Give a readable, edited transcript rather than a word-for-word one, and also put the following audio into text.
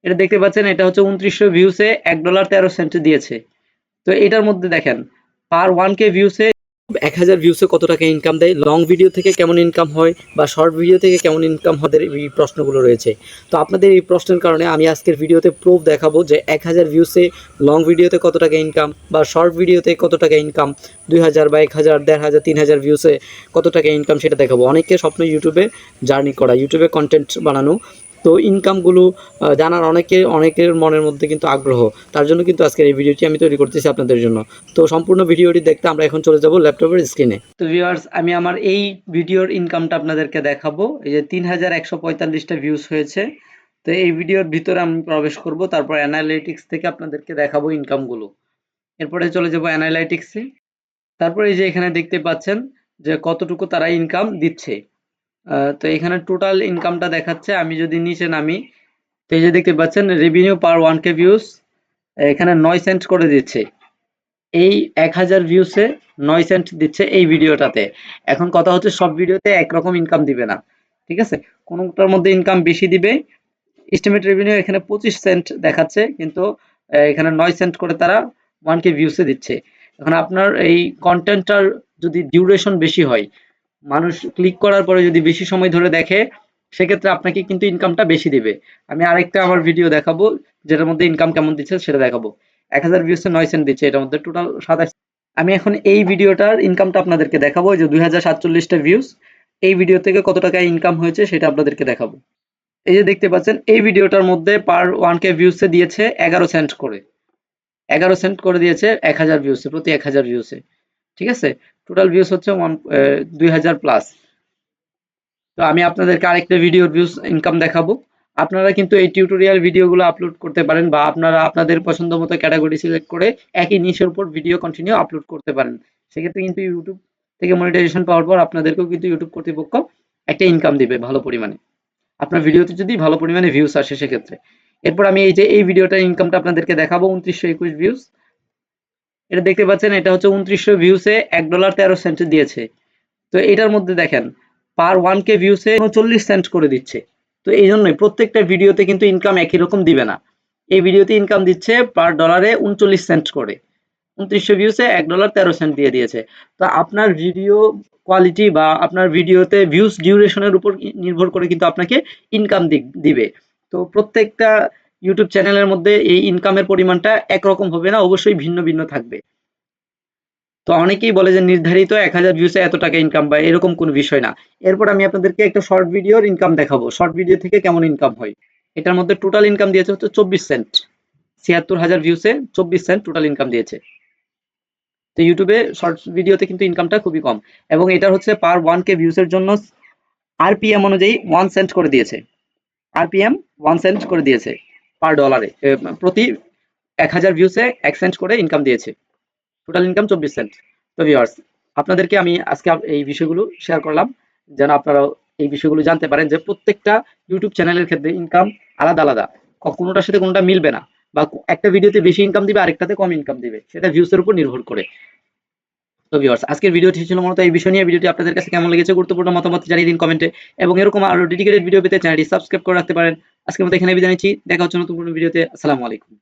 এটা দেখতে পাচ্ছেন, এটা হচ্ছে 2900 ভিউসে $1.13 দিয়েছে। তো এটার মধ্যে দেখেন পার 1K ভিউসে 1000 ভিউসে কত টাকা ইনকাম দেয়, লং ভিডিও থেকে কেমন ইনকাম হয় বা শর্ট ভিডিও থেকে কেমন ইনকাম হয়, এই প্রশ্নগুলো রয়েছে। তো আপনাদের এই প্রশ্নের কারণে আমি আজকের ভিডিওতে প্রুফ দেখাবো যে 1000 ভিউসে লং ভিডিওতে কত টাকা ইনকাম বা শর্ট ভিডিওতে কত টাকা ইনকাম, 2000 বা 1000, 1500, 3000 ভিউসে কত টাকা ইনকাম সেটা দেখাবো। অনেকে স্বপ্ন ইউটিউবে জার্নি করা, ইউটিউবে কন্টেন্ট বানানো। তো ইনকামগুলো জানার অনেকের মনের মধ্যে কিন্তু আগ্রহ, তার জন্য কিন্তু আজকের এই ভিডিওটি আমি তৈরি করতেছি আপনাদের জন্য। তো সম্পূর্ণ ভিডিওটি দেখতে আমরা এখন চলে যাব ল্যাপটপের স্ক্রিনে। তো ভিউয়ার্স, আমি আমার এই ভিডিওর ইনকামটা আপনাদেরকে দেখাবো। এই যে 3145টা ভিউজ হয়েছে। তো এই ভিডিওর ভিতরে আমি প্রবেশ করব, তারপর অ্যানালিটিক্স থেকে আপনাদেরকে দেখাবো ইনকামগুলো। এরপরে চলে যাব অ্যানালিটিক্সে। তারপরে এই যে এখানে দেখতে পাচ্ছেন যে কতটুকু তারা ইনকাম দিচ্ছে। তো এখানে টোটাল ইনকামটা দেখাচ্ছে। আমি যদি নিচে নামি, তো এই যে দেখতে পাচ্ছেন রেভিনিউ পার 1K ভিউজ এখানে 9 সেন্ট করে দিচ্ছে। এই 1000 ভিউসে 9 সেন্ট দিচ্ছে এই ভিডিওটাতে। এখন কথা হচ্ছে সব ভিডিওতে একরকম ইনকাম দিবে না, ঠিক আছে? কোনোটার মধ্যে ইনকাম বেশি দিবে। এস্টিমেট রেভিনিউ এখানে 25 সেন্ট দেখাচ্ছে, কিন্তু এখানে 9 সেন্ট করে তারা 1K ভিউসে দিচ্ছে। এখন আপনার এই কন্টেন্টটার যদি ডিউরেশন বেশি হয়, মানুষ ক্লিক করার পরে যদি বেশি সময় ধরে দেখে, সেক্ষেত্রে আপনাকে কিন্তু ইনকামটা বেশি দিবে। আমি আরেকটা আমার ভিডিও দেখাবো যেটার মধ্যে ইনকাম কেমন দিচ্ছে সেটা দেখাবো। 1000 ভিউসে 9 সেন্ট দিচ্ছে, এটার মধ্যে টোটাল 27। আমি এখন এই ভিডিওটার ইনকামটা আপনাদেরকে দেখাবো, যে 2047টা ভিউজ। এই ভিডিও থেকে কত টাকা ইনকাম হয়েছে সেটা আপনাদেরকে দেখাবো। এই যে দেখতে পাচ্ছেন এই ভিডিওটার মধ্যে পার 1K ভিউসে দিয়েছে 11 সেন্ট করে। 11 সেন্ট করে দিয়েছে 1000 ভিউসে, প্রতি 1000 ভিউসে, ঠিক আছে? টোটাল ভিউস হচ্ছে 2000 প্লাস। তো আমি আপনাদেরকে আরেকটা ভিডিওর ভিউজ ইনকাম দেখাবো। আপনারা কিন্তু এই টিউটোরিয়াল ভিডিওগুলো আপলোড করতে পারেন, বা আপনারা আপনাদের পছন্দ মতো ক্যাটাগরি সিলেক্ট করে একই নিশের উপর ভিডিও কন্টিনিউ আপলোড করতে পারেন। সেক্ষেত্রে কিন্তু ইউটিউব থেকে মনিটাইজেশন পাওয়ার পর আপনাদেরকেও কিন্তু ইউটিউব কর্তৃপক্ষ একটা ইনকাম দিবে ভালো পরিমাণে, আপনার ভিডিওতে যদি ভালো পরিমাণে ভিউস আসে সেক্ষেত্রে। এরপর আমি এই যে এই ভিডিওটার ইনকামটা আপনাদেরকে দেখাবো, 2921 ভিউজ। এটা দেখতে পাচ্ছেন, এটা হচ্ছে 2900 ভিউসে $1.13 দিয়েছে। তো এটার মধ্যে দেখেন পার 1K ভিউসে 39 সেন্ট করে দিচ্ছে। তো এই জন্যই প্রত্যেকটা ভিডিওতে কিন্তু ইনকাম একই রকম দিবে না। এই ভিডিওতে ইনকাম দিচ্ছে পার ডলারে 39 সেন্ট করে। 2900 ভিউসে $1.13 দিয়ে দিয়েছে। তো আপনার ভিডিও কোয়ালিটি বা আপনার ভিডিওতে ভিউজ ডিউরেশনের উপর নির্ভর করে কিন্তু আপনাকে ইনকাম দিবে। তো প্রত্যেকটা ইউটিউব চ্যানেলের মধ্যে এই ইনকামের পরিমাণটা একরকম হবে না, অবশ্যই ভিন্ন ভিন্ন থাকবে। তো অনেকেই বলে যে নির্ধারিত 1000 ভিউসে এত টাকা ইনকাম পায়, এরকম কোনো বিষয় না। এরপর আমি আপনাদেরকে একটা শর্ট ভিডিওর ইনকাম দেখাবো, শর্ট ভিডিও থেকে কেমন ইনকাম হয়। এটার মধ্যে টোটাল ইনকাম দিয়েছে হচ্ছে 24 সেন্ট। 76000 ভিউসে 24 সেন্ট টোটাল ইনকাম দিয়েছে। তো ইউটিউবে শর্ট ভিডিওতে কিন্তু ইনকামটা খুবই কম, এবং এটা হচ্ছে পার 1K ভিউসের জন্য আরপিএম অনুযায়ী 1 সেন্ট করে দিয়েছে। আরপিএম 1 সেন্ট করে দিয়েছে পার ডলারে, প্রতি 1000 ভিউসে 1 সেন্ট করে ইনকাম দিয়েছে। Total income 24 cent. তো ভিউয়ার্স, আপনাদেরকে আমি আজকে এই বিষয়গুলো শেয়ার করলাম, যেন আপনারাও এই বিষয়গুলো জানতে পারেন যে প্রত্যেকটা ইউটিউব চ্যানেলের ক্ষেত্রে ইনকাম আলাদা আলাদা, কোনোটার সাথে কোনোটা মিলবে না, বা একটা ভিডিওতে বেশি ইনকাম দিবে আরেকটাতে কম ইনকাম দিবে, সেটা ভিউসের উপর নির্ভর করে। তো ভিউয়ার্স, আজকের ভিডিওটি ছিল মূলত এই বিষয় নিয়ে। ভিডিওটি আপনাদের কাছে কেমন লেগেছে গুরুত্বপূর্ণ মতামত জানিয়ে দিন কমেন্টে, এবং এরকম আরো ডেডিকেটেড ভিডিও পেতে চ্যানেলটি সাবস্ক্রাইব করে রাখতে পারেন। আজকের মতো এখানে বিদায় নিচ্ছি, দেখা হচ্ছে নতুন কোনো ভিডিওতে। আসসালামু আলাইকুম।